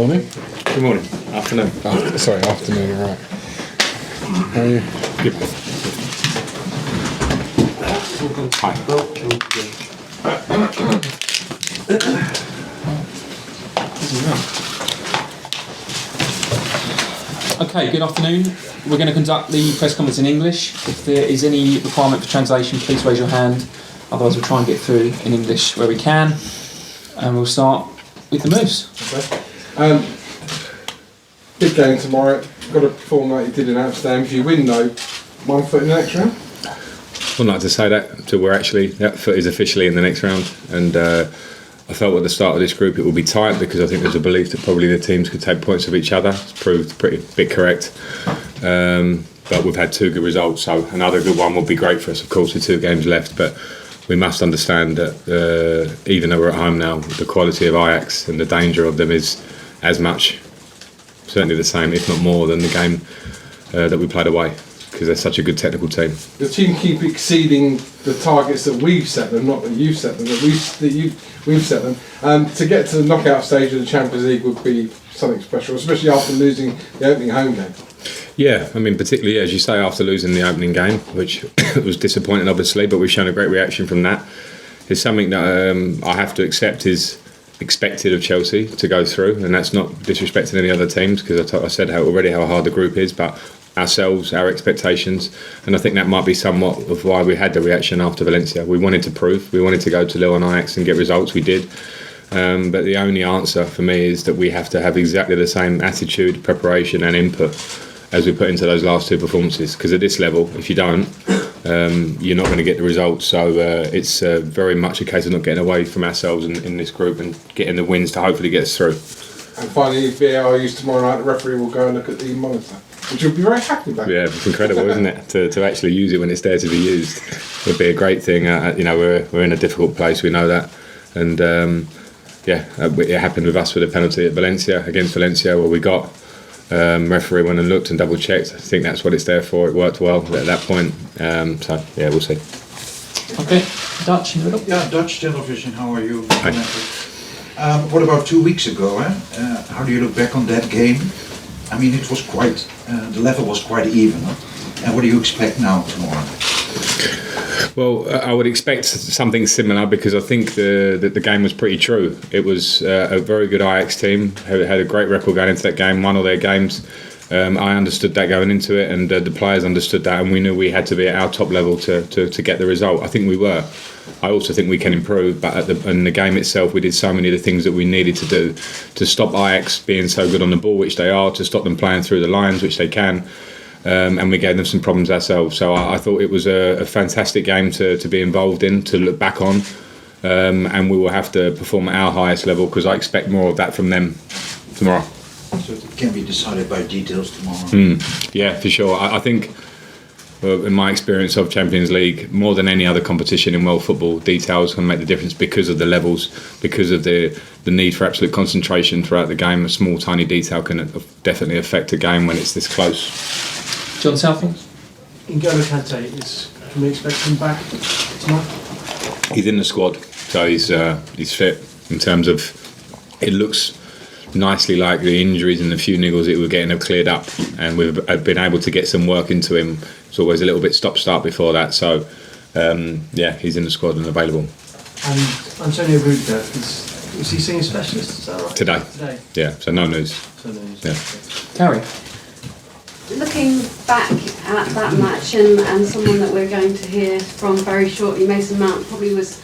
Morning. Good morning. Afternoon. Afternoon, right. How are you? Good. Hi. Okay, good afternoon. We're going to conduct the press conference in English. If there is any requirement for translation, please raise your hand. Otherwise, we'll try and get through in English where we can. And we'll start with the moves. Okay. Big game tomorrow. Got to perform like you did in Amsterdam. If you win, though, 1 foot in the next round. I wouldn't like to say that until that foot is officially in the next round. And I felt at the start of this group it would be tight because I think there's a belief that probably the teams could take points of each other. It's proved pretty bit correct. But we've had 2 good results, so another good one would be great for us, of course, with 2 games left. But we must understand that even though we're at home now, the quality of Ajax and the danger of them is as much, certainly the same, if not more, than the game that we played away, because they're such a good technical team. The team keep exceeding the targets that we've set them, not that you've set them, we've set them. To get to the knockout stage of the Champions League would be something special, especially after losing the opening home game. Yeah, I mean, particularly, as you say, after losing the opening game, which was disappointing, obviously, but we've shown a great reaction from that. It's something that I have to accept is expected of Chelsea to go through, and that's not disrespecting any other teams, because I said already how hard the group is, but ourselves, our expectations, and I think that might be somewhat of why we had the reaction after Valencia. We wanted to prove, we wanted to go to Lille and Ajax and get results, we did. But the only answer for me is that we have to have exactly the same attitude, preparation and input as we put into those last 2 performances, because at this level, if you don't, you're not going to get the results. So it's very much a case of not getting away from ourselves in this group and getting the wins to hopefully get us through. And finally, if VAR used tomorrow night, the referee will go and look at the monitor, which you'll be very happy about. Yeah, it's incredible, isn't it? To actually use it when it's there to be used would be a great thing. We're in a difficult place, we know that. And it happened with us with a penalty at Valencia, against Valencia, where we got referee went and looked and double checked. I think that's what it's there for. It worked well at that point. We'll see. Okay, Dutch in the middle. Yeah, Dutch television, how are you? Hi. What about 2 weeks ago? How do you look back on that game? I mean, it was quite, the level was quite even. And what do you expect now tomorrow? Well, I would expect something similar, because I think the game was pretty true. It was a very good Ajax team who had a great record going into that game, won all their games. I understood that going into it, and the players understood that, and we knew we had to be at our top level to get the result. I think we were. I also think we can improve, but in the game itself, we did so many of the things that we needed to do to stop Ajax being so good on the ball, which they are, to stop them playing through the lines, which they can. And we gave them some problems ourselves. So I thought it was a fantastic game to be involved in, to look back on, and we will have to perform at our highest level, because I expect more of that from them tomorrow. So it can be decided by details tomorrow? Yeah, for sure. I think, in my experience of Champions League, more than any other competition in world football, details can make the difference, because of the levels, because of the need for absolute concentration throughout the game. A small, tiny detail can definitely affect a game when it's this close. John Southall. N'Golo Kante, can we expect him back tomorrow? He's in the squad, so he's fit. In terms of, it looks nicely like the injuries and the few niggles that we were getting have cleared up, and we've been able to get some work into him. It's always a little bit stop-start before that, so he's in the squad and available. And Antonio Rudiger, is he seeing a specialist? Is that right? Today. Yeah, so no news. Yeah. Carrie. Looking back at that match, and someone that we're going to hear from very shortly, Mason Mount, probably was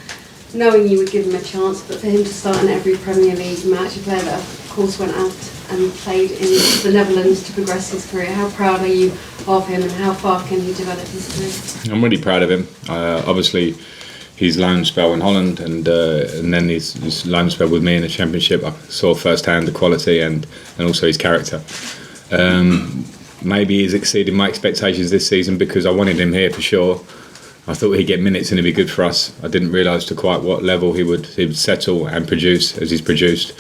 knowing you would give him a chance, but for him to start in every Premier League match, a player that of course went out and played in the Netherlands to progress his career, how proud are you of him, and how far can he develop his career? I'm really proud of him. Obviously, his loan spell in Holland, and then his loan spell with me in the Championship, I saw firsthand the quality and also his character. Maybe he's exceeded my expectations this season, because I wanted him here for sure. I thought he'd get minutes and he'd be good for us. I didn't realise to quite what level he would settle and produce as he's produced.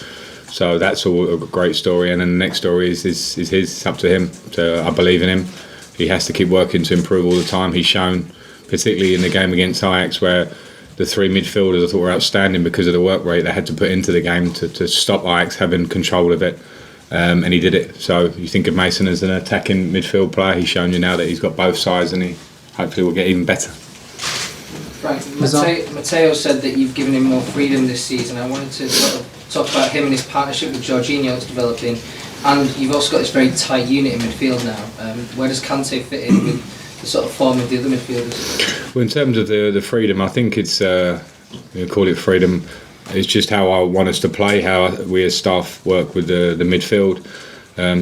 So that's all a great story. And then the next story is his. It's up to him. So I believe in him. He has to keep working to improve all the time. He's shown, particularly in the game against Ajax, where the 3 midfielders I thought were outstanding because of the work rate they had to put into the game to stop Ajax having control of it. and he did it. So you think of Mason as an attacking midfield player. He's shown you now that he's got both sides, and he hopefully will get even better. Right, Matteo said that you've given him more freedom this season. I wanted to sort of talk about him and his partnership with Jorginho that's developing, and you've also got this very tight unit in midfield now. Where does Kante fit in with the sort of form of the other midfielders? Well, in terms of the freedom, I think it's call it freedom. It's just how I want us to play, how we as staff work with the midfield.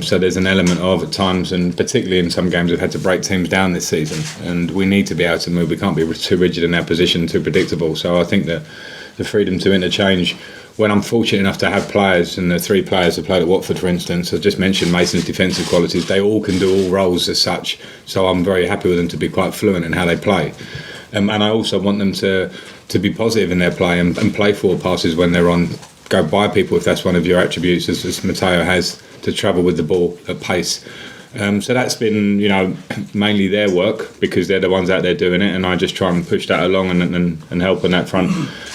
So there's an element of, at times, and particularly in some games, we've had to break teams down this season, and we need to be able to move. We can't be too rigid in our position, too predictable. So I think that the freedom to interchange, when I'm fortunate enough to have players, and the 3 players who played at Watford, for instance, I just mentioned Mason's defensive qualities, they all can do all roles as such. So I'm very happy with them to be quite fluent in how they play. And I also want them to be positive in their play and play forward passes when they're on, go by people if that's one of your attributes, as Matteo has, to travel with the ball at pace. So that's been, mainly their work, because they're the ones out there doing it, and I just try and push that along and help on that front.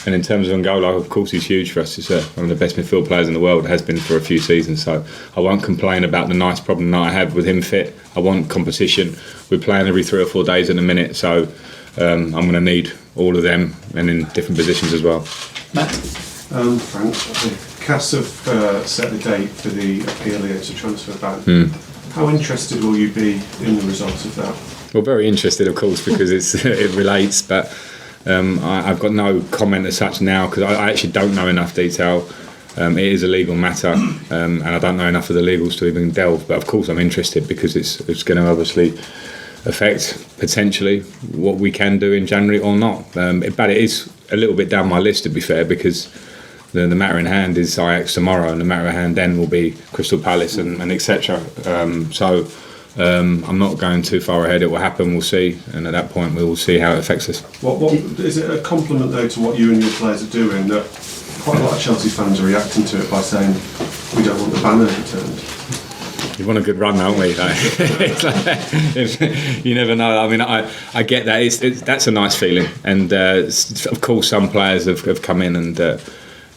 And in terms of N'Golo, of course, he's huge for us. He's one of the best midfield players in the world, has been for a few seasons. So I won't complain about the nice problem that I have with him fit. I want competition. We're playing every 3 or 4 days in a minute, so I'm going to need all of them, and in different positions as well. Matt? Frank, CAS have set the date for the appeal here to transfer ban. How interested will you be in the results of that? Well, very interested, of course, because it relates, but I've got no comment as such now, because I actually don't know enough detail. It is a legal matter, and I don't know enough of the legals to even delve, but of course I'm interested, because it's going to obviously affect potentially what we can do in January or not. But it is a little bit down my list, to be fair, because the matter in hand is Ajax tomorrow, and the matter in hand then will be Crystal Palace and etc. So I'm not going too far ahead. It will happen, we'll see, and at that point we will see how it affects us. What is it a compliment though to what you and your players are doing, that quite a lot of Chelsea fans are reacting to it by saying we don't want the banner returned? You want a good run, don't we? You never know. I mean, I get that. That's a nice feeling, and of course some players have come in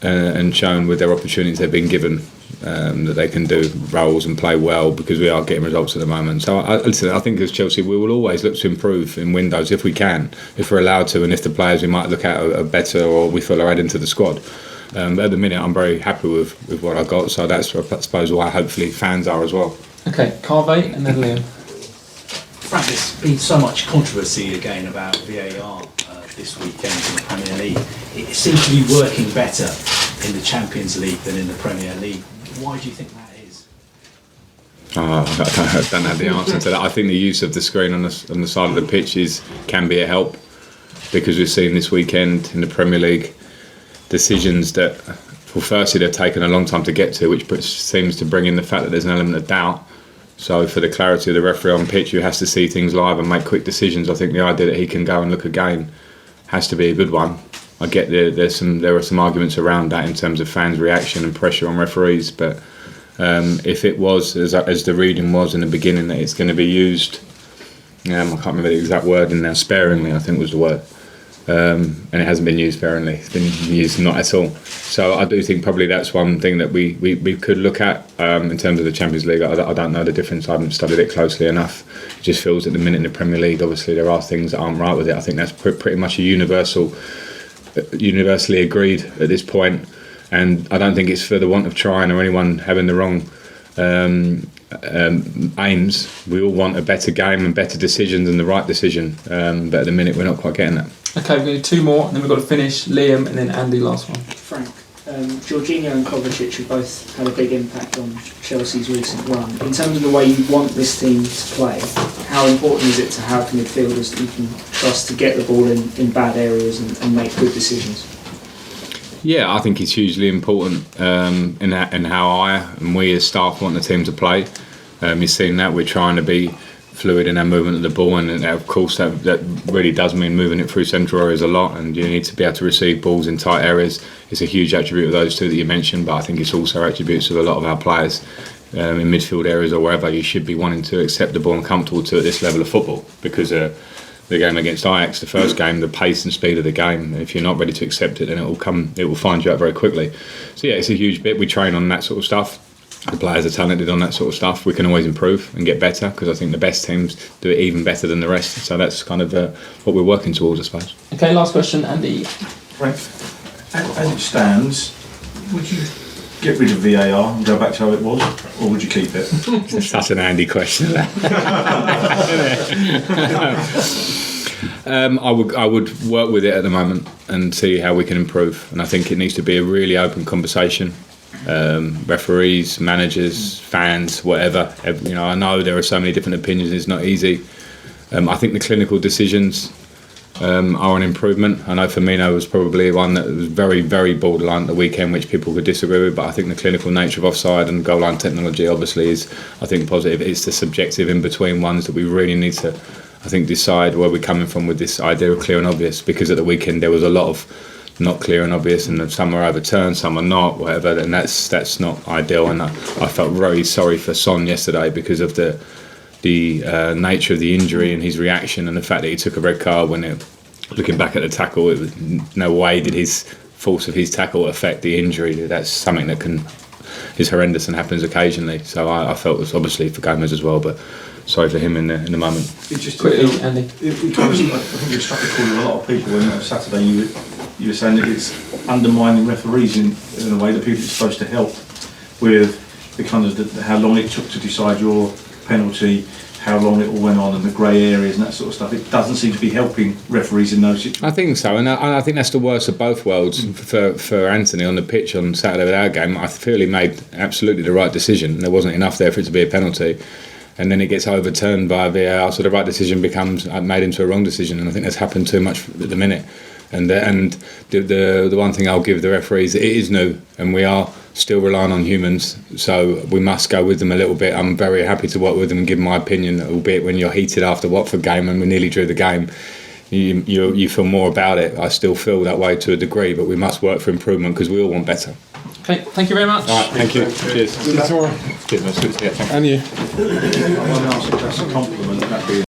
and shown with their opportunities they've been given that they can do roles and play well, because we are getting results at the moment. So I think as Chelsea we will always look to improve in windows if we can, if we're allowed to, and if the players we might look at are better or we feel are adding to the squad. But at the minute I'm very happy with what I've got, so that's I suppose why hopefully fans are as well. Okay, Carve and then Liam. Frank, there's been so much controversy again about VAR this weekend in the Premier League. It seems to be working better in the Champions League than in the Premier League. Why do you think that is? I don't have the answer to that. I think the use of the screen on the side of the pitch can be a help, because we've seen this weekend in the Premier League decisions that, well, firstly they've taken a long time to get to, which seems to bring in the fact that there's an element of doubt. So for the clarity of the referee on pitch, who has to see things live and make quick decisions, I think the idea that he can go and look again has to be a good one. I get there are some arguments around that in terms of fans' reaction and pressure on referees, but if it was, as the reading was in the beginning, that it's going to be used, I can't remember the exact word in there, sparingly I think was the word, and it hasn't been used sparingly, it's been used not at all. So I do think probably that's one thing that we could look at in terms of the Champions League. I don't know the difference, I haven't studied it closely enough. It just feels at the minute in the Premier League obviously there are things that aren't right with it. I think that's pretty much a universally agreed at this point, and I don't think it's for the want of trying or anyone having the wrong aims. We all want a better game and better decisions and the right decision, but at the minute we're not quite getting that. Okay, we're going to do 2 more, and then we've got to finish. Liam and then Andy, last one. Frank, Jorginho and Kovacic have both had a big impact on Chelsea's recent run. In terms of the way you want this team to play, how important is it to have midfielders that you can trust to get the ball in bad areas and make good decisions? Yeah, I think it's hugely important in how I and we as staff want the team to play. You've seen that we're trying to be fluid in our movement of the ball, and of course that really does mean moving it through central areas a lot, and you need to be able to receive balls in tight areas. It's a huge attribute of those two that you mentioned, but I think it's also attributes of a lot of our players in midfield areas or wherever. You should be wanting to accept the ball and comfortable to at this level of football, because the game against Ajax, the first game, the pace and speed of the game, if you're not ready to accept it, then it will find you out very quickly. So yeah, it's a huge bit. We train on that sort of stuff. The players are talented on that sort of stuff. We can always improve and get better because I think the best teams do it even better than the rest. So that's kind of what we're working towards, I suppose. Okay, last question, Andy. Frank, as it stands, would you get rid of VAR and go back to how it was, or would you keep it? It's such an Andy question. I would work with it at the moment and see how we can improve. And I think it needs to be a really open conversation. Referees, managers, fans, whatever. I know there are so many different opinions. It's not easy. I think the clinical decisions are an improvement. I know Firmino was probably one that was very, very borderline at the weekend, which people could disagree with. But I think the clinical nature of offside and goal line technology obviously is, I think, positive. It's the subjective in between ones that we really need to, I think, decide where we're coming from with this idea of clear and obvious. Because at the weekend there was a lot of not clear and obvious, and some are overturned, some are not, whatever. And that's not ideal. And I felt very sorry for Son yesterday because of the nature of the injury and his reaction, and the fact that he took a red card when looking back at the tackle, it was no way did his force of his tackle affect the injury. That's something that is horrendous and happens occasionally. So I felt it was obviously for Gomez as well, but sorry for him in the moment. It just Quickly, Andy. I think you struck a chord with a lot of people when on Saturday you were saying that it's undermining referees in a way that people are supposed to help with the kind of how long it took to decide your penalty, how long it all went on, and the grey areas and that sort of stuff. It doesn't seem to be helping referees in those situations. I think so, and I think that's the worst of both worlds. For Anthony on the pitch on Saturday with our game, I feel he made absolutely the right decision. There wasn't enough there for it to be a penalty, and then it gets overturned by VAR, so the right decision becomes made into a wrong decision, and I think that's happened too much at the minute. And the one thing I'll give the referees, it is new, and we are still relying on humans, so we must go with them a little bit. I'm very happy to work with them and give my opinion, albeit when you're heated after Watford game and we nearly drew the game, you feel more about it. I still feel that way to a degree, but we must work for improvement because we all want better. Okay, thank you very much. All right, thank you. Cheers. See you tomorrow. Cheers, mate. Good to see you. Thank you. And you. I want to ask if that's a compliment. That'd be